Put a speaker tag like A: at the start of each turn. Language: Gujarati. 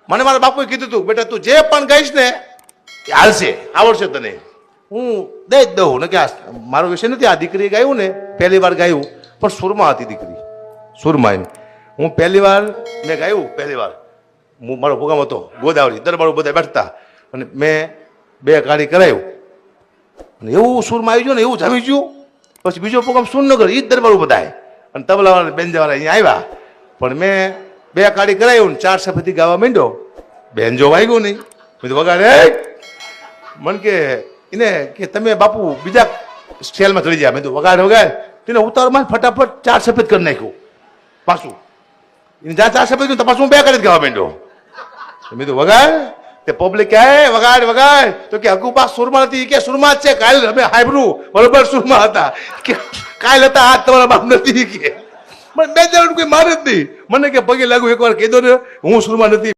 A: મને મારા બાપુએ કીધું હતું, બેટા તું જે પણ ગાઈશ ને એ હાલશે, આવડશે તને. હું દઈ જ દઉં ને કે મારો વિષય નથી. આ દીકરીએ ગાયું ને પહેલી વાર ગાયું, પણ સુરમાં હતી દીકરી, સુરમાં. હું પહેલી વાર મેં ગાયું, પહેલી વાર હું મારો પ્રોગ્રામ હતો ગોદાવરી, દરબારો બધા બેઠતા અને મેં 2 કાળી કરાયું અને એવું સુરમાં આવી ગયું ને એવું જમી ગયું. પછી બીજો પ્રોગ્રામ સુરનગર, એ જ દરબારો બધાય અને તબલાવાળા બેન્જાવાળા અહીંયા આવ્યા. પણ મેં 2 કાળી કરાયું ને 4 સફેદી ગાવા માંડ્યો. બેન્જો વાગ્યું નહીં, મેં તો વગાડે. મન કે એને કે તમે બાપુ બીજા સ્ટેલમાં ચડી જાય. મેં તો વગાડ તેને ઉતારમાં ફટાફટ 4 સફેદ કરી નાખ્યું પાછું. જ્યાં 4 સફેદ તો પાછું હું 2 કાળી ગાવા માંડ્યો. મેં તો વગાડ તે પબ્લિક કહે વગાડ વગાડ, તો કે હકુપા સુરમાં નથી, કે સુરમાં જ છે. કાલ અમે હાઈબ્રું બરોબર સુરમાં હતા, કે કાલ હતા હાથ તમારા બાપ નથી. કે મને 2 જણ કોઈ મારે જ નહીં. મને કે પગે લાગુ એકવાર કહી દો ને હું સુરમાં નથી.